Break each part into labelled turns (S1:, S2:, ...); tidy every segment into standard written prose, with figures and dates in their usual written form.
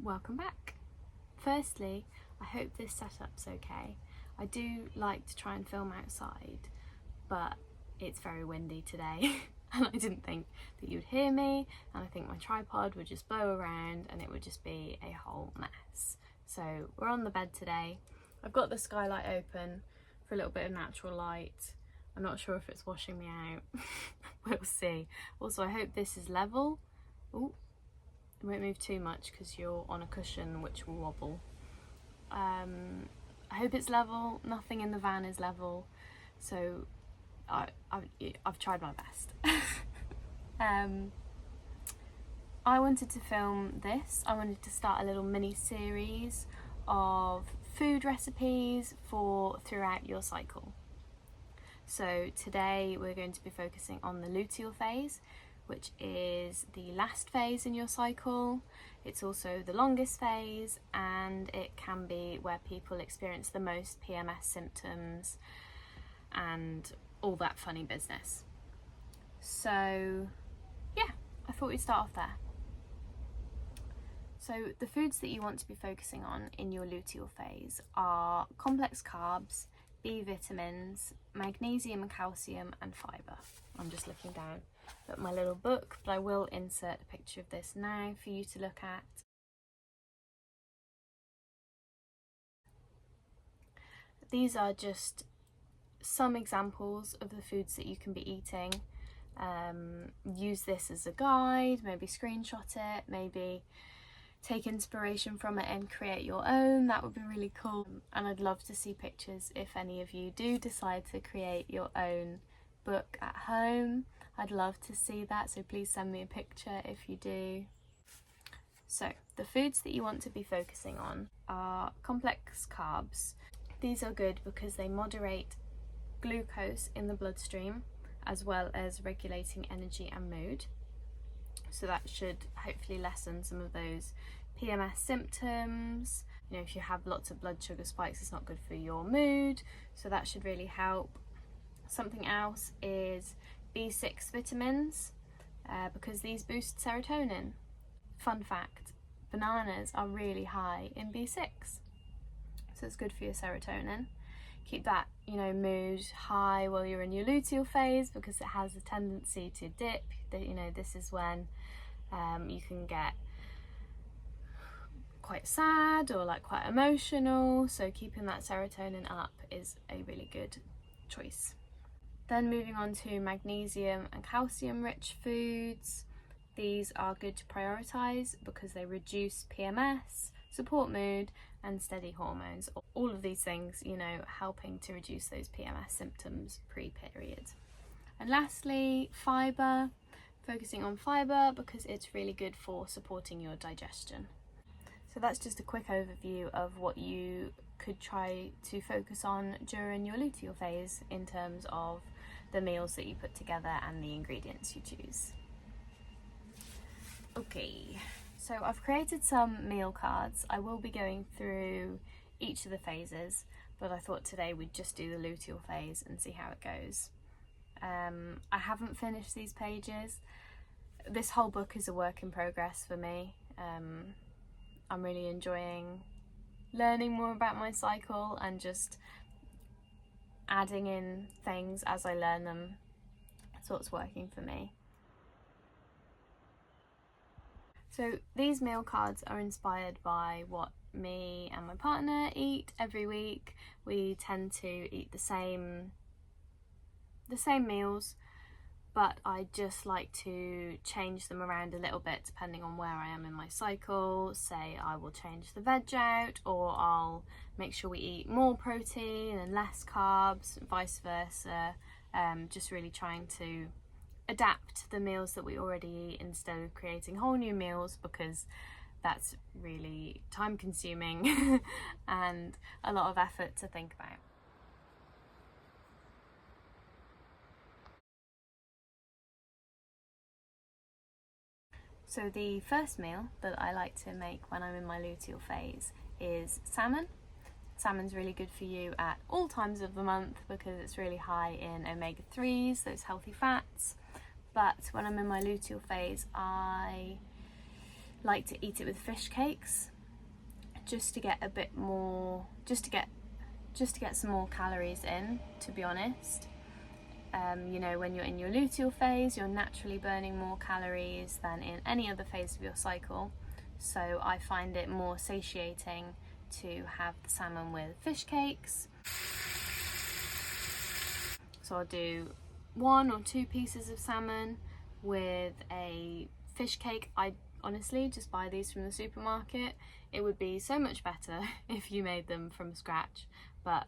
S1: welcome back. Firstly, I hope this setup's okay. I do like to try and film outside, but it's very windy today and I didn't think that you'd hear me, and I think my tripod would just blow around and it would just be a whole mess. So we're on the bed today. I've got the skylight open for a little bit of natural light. I'm not sure if it's washing me out. We'll see. Also, I hope this is level. Ooh, it won't move too much because you're on a cushion which will wobble. I hope it's level. Nothing in the van is level, so I've tried my best. I wanted to film this. I wanted to start a little mini series of food recipes for throughout your cycle. So today we're going to be focusing on the luteal phase, which is the last phase in your cycle. It's also the longest phase, and it can be where people experience the most PMS symptoms and all that funny business. So yeah, I thought we'd start off there. So the foods that you want to be focusing on in your luteal phase are complex carbs, B vitamins, magnesium and calcium, and fibre. I'm just looking down at my little book, but I will insert a picture of this now for you to look at. These are just some examples of the foods that you can be eating. Use this as a guide, maybe screenshot it, maybe take inspiration from it and create your own. That would be really cool, and I'd love to see pictures if any of you do decide to create your own book at home. I'd love to see that, so please send me a picture if you do. So the foods that you want to be focusing on are complex carbs. These are good because they moderate glucose in the bloodstream, as well as regulating energy and mood. So that should hopefully lessen some of those PMS symptoms. You know, if you have lots of blood sugar spikes, it's not good for your mood, so that should really help. Something else is B6 vitamins, because these boost serotonin. Fun fact, bananas are really high in B6, so it's good for your serotonin. Keep that, mood high while you're in your luteal phase, because it has a tendency to dip. This is when you can get quite sad or quite emotional, so keeping that serotonin up is a really good choice. Then moving on to magnesium and calcium rich foods. These are good to prioritise because they reduce PMS, support mood and steady hormones. All of these things, helping to reduce those PMS symptoms pre-period. And lastly, fibre. Focusing on fibre because it's really good for supporting your digestion. So that's just a quick overview of what you could try to focus on during your luteal phase in terms of the meals that you put together and the ingredients you choose. Okay, so I've created some meal cards. I will be going through each of the phases, but I thought today we'd just do the luteal phase and see how it goes. I haven't finished these pages. This whole book is a work in progress for me. I'm really enjoying learning more about my cycle and just adding in things as I learn them. That's what's working for me. So these meal cards are inspired by what me and my partner eat every week. We tend to eat the same meals, but I just like to change them around a little bit depending on where I am in my cycle. Say I will change the veg out, or I'll make sure we eat more protein and less carbs, vice versa. Just really trying to adapt the meals that we already eat instead of creating whole new meals, because that's really time consuming and a lot of effort to think about. So the first meal that I like to make when I'm in my luteal phase is salmon. Salmon's really good for you at all times of the month because it's really high in omega-3s, those healthy fats. But when I'm in my luteal phase, I like to eat it with fish cakes. just to get a bit more, just to get some more calories in, to be honest. You know, when you're in your luteal phase, you're naturally burning more calories than in any other phase of your cycle. So I find it more satiating to have the salmon with fish cakes. So I'll do 1 or 2 pieces of salmon with a fish cake. I honestly just buy these from the supermarket. It would be so much better if you made them from scratch, but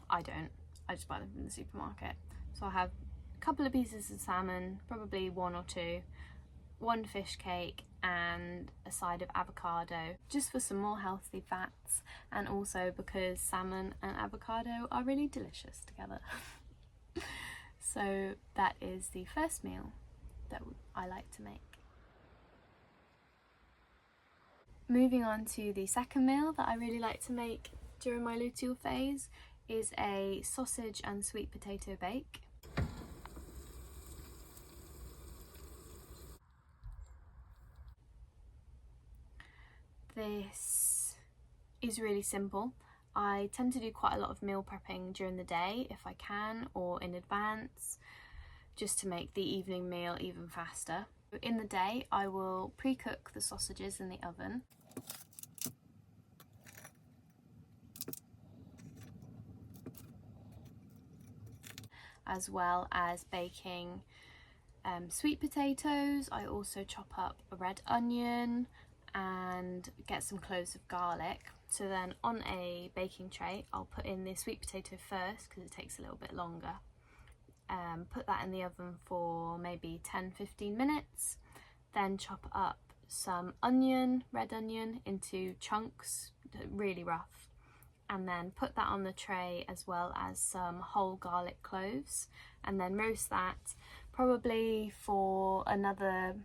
S1: I don't. I just buy them from the supermarket. So I'll have a couple of pieces of salmon, probably 1 or 2, 1 fish cake and a side of avocado, just for some more healthy fats, and also because salmon and avocado are really delicious together. So that is the first meal that I like to make. Moving on to the second meal that I really like to make during my luteal phase is a sausage and sweet potato bake. This is really simple. I tend to do quite a lot of meal prepping during the day if I can, or in advance, just to make the evening meal even faster. In the day, I will pre-cook the sausages in the oven. As well as baking sweet potatoes. I also chop up a red onion and get some cloves of garlic. So then on a baking tray, I'll put in the sweet potato first because it takes a little bit longer. Put that in the oven for maybe 10-15 minutes. Then chop up some onion, red onion, into chunks, really rough. And then put that on the tray as well as some whole garlic cloves, and then roast that probably for another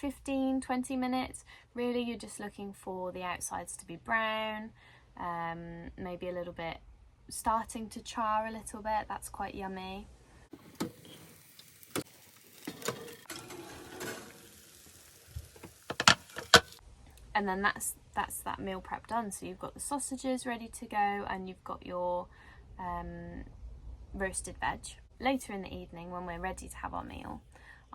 S1: 15-20 minutes. Really, you're just looking for the outsides to be brown, maybe a little bit starting to char a little bit. That's quite yummy. And then that's that meal prep done. So you've got the sausages ready to go and you've got your roasted veg. Later in the evening, when we're ready to have our meal,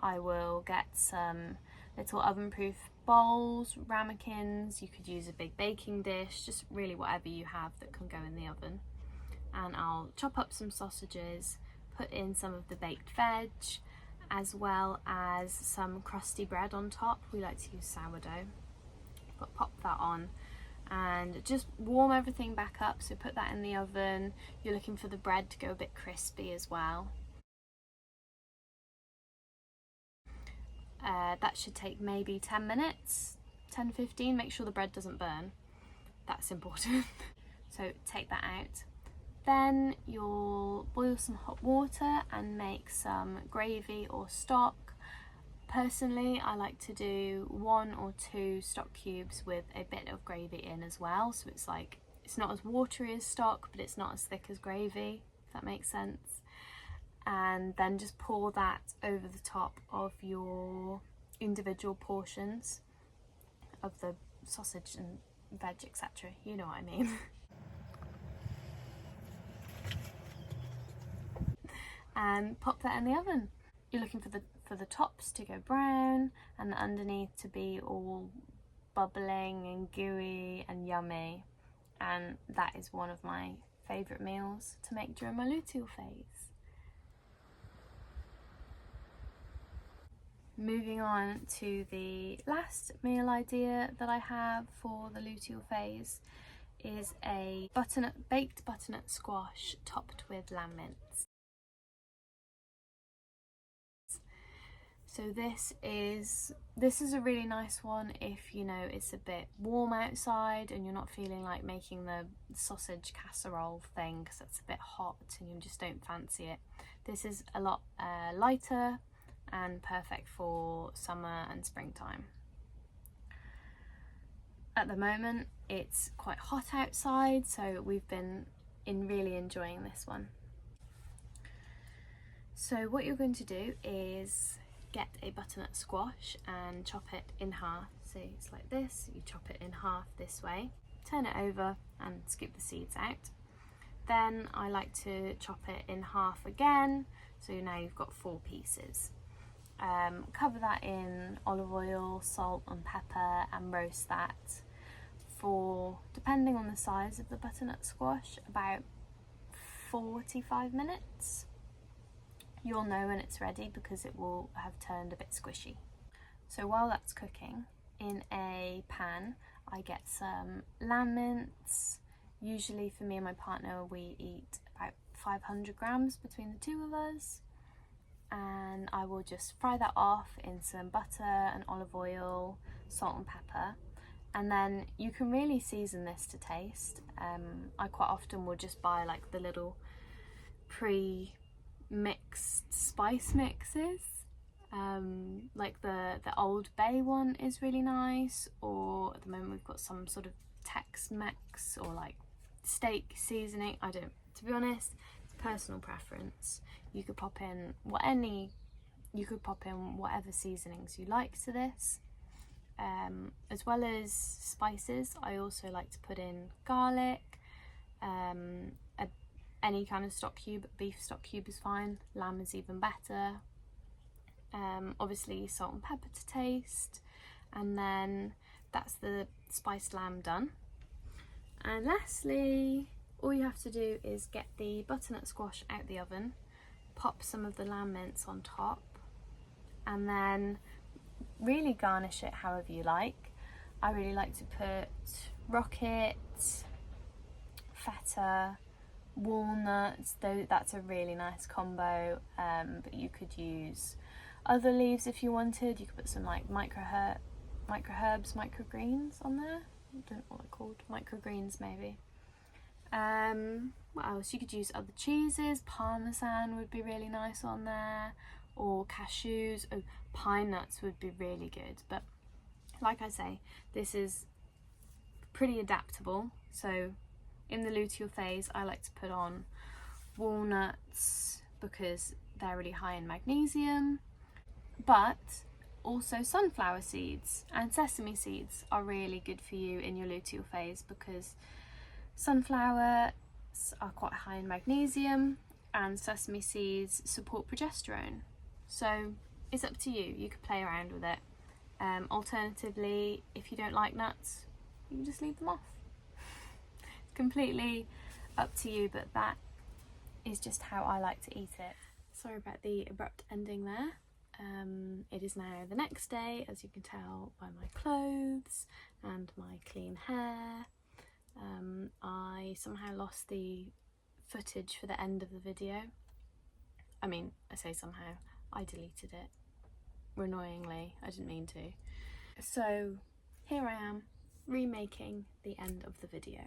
S1: I will get some little oven-proof bowls, ramekins. You could use a big baking dish, just really whatever you have that can go in the oven. And I'll chop up some sausages, put in some of the baked veg, as well as some crusty bread on top. We like to use sourdough. But pop that on and just warm everything back up. So put that in the oven. You're looking for the bread to go a bit crispy as well. That should take maybe 10 minutes, 10-15. Make sure the bread doesn't burn. That's important. So take that out. Then you'll boil some hot water and make some gravy or stock. Personally, I like to do 1 or 2 stock cubes with a bit of gravy in as well. So it's like, it's not as watery as stock, but it's not as thick as gravy, if that makes sense. And then just pour that over the top of your individual portions of the sausage and veg, etc. You know what I mean. And pop that in the oven. You're looking for the tops to go brown and the underneath to be all bubbling and gooey and yummy. And that is one of my favourite meals to make during my luteal phase. Moving on to the last meal idea that I have for the luteal phase is a baked butternut squash topped with lamb mince. So this is a really nice one if, you know, it's a bit warm outside and you're not feeling like making the sausage casserole thing because it's a bit hot and you just don't fancy it. This is a lot lighter and perfect for summer and springtime. At the moment it's quite hot outside, so we've been really enjoying this one. So what you're going to do is get a butternut squash and chop it in half. So say it's like this, you chop it in half this way, turn it over and scoop the seeds out. Then I like to chop it in half again, so now you've got 4 pieces. Cover that in olive oil, salt and pepper, and roast that for, depending on the size of the butternut squash, about 45 minutes. You'll know when it's ready because it will have turned a bit squishy. So while that's cooking, in a pan I get some lamb mince. Usually for me and my partner we eat about 500 grams between the two of us, and I will just fry that off in some butter and olive oil, salt and pepper, and then you can really season this to taste. I quite often will just buy like the little pre-mixed spice mixes, like the Old Bay one is really nice, or at the moment we've got some sort of Tex-Mex or like steak seasoning. To be honest, it's personal preference. You could pop in whatever seasonings you like to this. As well as spices, I also like to put in garlic, any kind of stock cube. Beef stock cube is fine, lamb is even better. Obviously salt and pepper to taste, and then that's the spiced lamb done. And lastly, all you have to do is get the butternut squash out the oven, pop some of the lamb mince on top, and then really garnish it however you like. I really like to put rocket, feta, walnuts, though that's a really nice combo, but you could use other leaves if you wanted. You could put some like microherbs, microgreens on there. I don't know what they're called, microgreens maybe. What else? You could use other cheeses. Parmesan would be really nice on there, or cashews. Oh, pine nuts would be really good, but like I say, this is pretty adaptable. So in the luteal phase I like to put on walnuts because they're really high in magnesium, but also sunflower seeds and sesame seeds are really good for you in your luteal phase, because sunflowers are quite high in magnesium and sesame seeds support progesterone. So it's up to you, you could play around with it. Alternatively, if you don't like nuts, you can just leave them off. It's completely up to you, but that is just how I like to eat it. Sorry about the abrupt ending there. It is now the next day, as you can tell by my clothes and my clean hair. I somehow lost the footage for the end of the video. I mean, I say somehow, I deleted it. Annoyingly, I didn't mean to. So here I am, remaking the end of the video.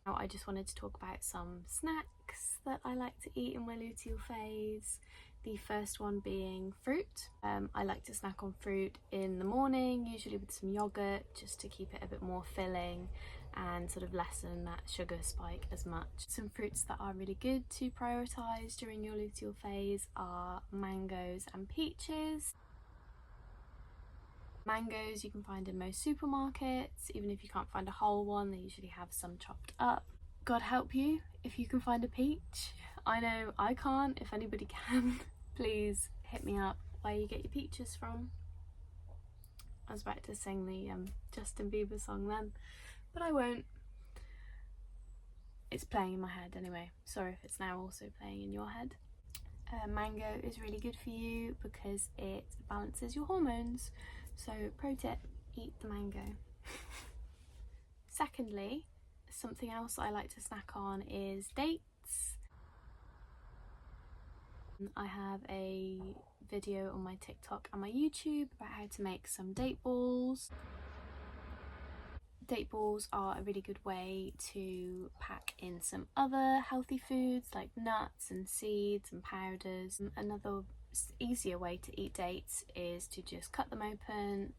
S1: Now I just wanted to talk about some snacks that I like to eat in my luteal phase. The first one being fruit. I like to snack on fruit in the morning, usually with some yogurt, just to keep it a bit more filling and sort of lessen that sugar spike as much. Some fruits that are really good to prioritise during your luteal phase are mangoes and peaches. Mangoes you can find in most supermarkets. Even if you can't find a whole one, they usually have some chopped up. God help you if you can find a peach. I know I can't. If anybody can, please hit me up where you get your peaches from. I was about to sing the Justin Bieber song then, but I won't. It's playing in my head anyway. Sorry if it's now also playing in your head. Mango is really good for you because it balances your hormones. So pro tip, eat the mango. Secondly, something else I like to snack on is dates. I have a video on my TikTok and my YouTube about how to make some date balls. Date balls are a really good way to pack in some other healthy foods like nuts and seeds and powders. Another easier way to eat dates is to just cut them open,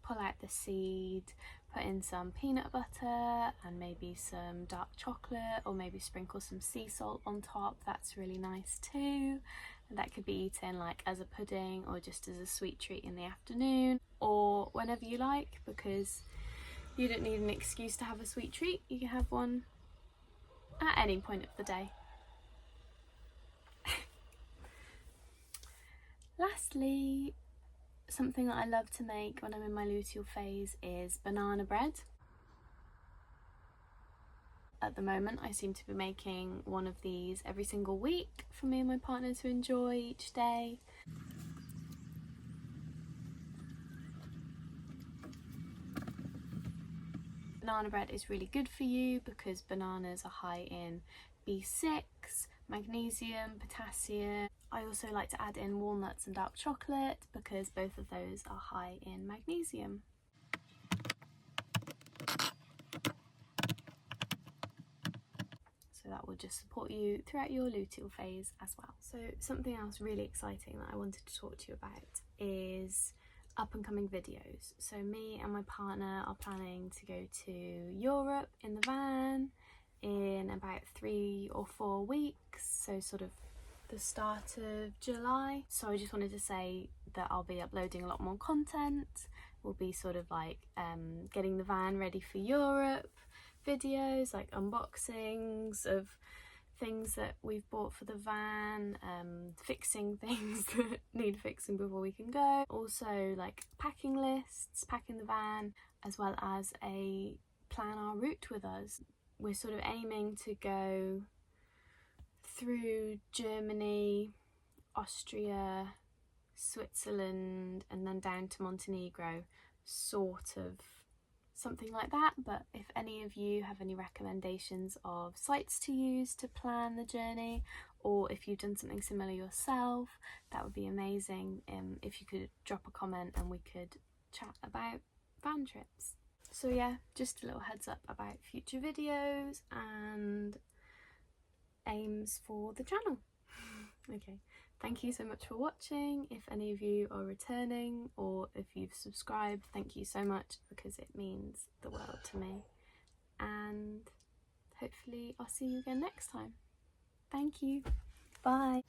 S1: pull out the seed, put in some peanut butter and maybe some dark chocolate, or maybe sprinkle some sea salt on top. That's really nice too. And that could be eaten like as a pudding or just as a sweet treat in the afternoon, or whenever you like, because you don't need an excuse to have a sweet treat. You can have one at any point of the day. Lastly, something that I love to make when I'm in my luteal phase is banana bread. At the moment, I seem to be making one of these every single week for me and my partner to enjoy each day. Banana bread is really good for you because bananas are high in B6, magnesium, potassium. I also like to add in walnuts and dark chocolate because both of those are high in magnesium. So that will just support you throughout your luteal phase as well. So something else really exciting that I wanted to talk to you about is up and coming videos. So me and my partner are planning to go to Europe in the van in about 3 or 4 weeks, so sort of the start of July. So I just wanted to say that I'll be uploading a lot more content. We'll be sort of like getting the van ready for Europe videos, like unboxings of things that we've bought for the van, fixing things that need fixing before we can go, also like packing lists, packing the van, as well as a plan our route with us. We're sort of aiming to go through Germany, Austria, Switzerland, and then down to Montenegro, sort of something like that. But if any of you have any recommendations of sites to use to plan the journey, or if you've done something similar yourself, that would be amazing. If you could drop a comment and we could chat about van trips. So yeah, just a little heads up about future videos and aims for the channel. Okay, thank you so much for watching. If any of you are returning or if you've subscribed, thank you so much because it means the world to me. And hopefully I'll see you again next time. Thank you. Bye.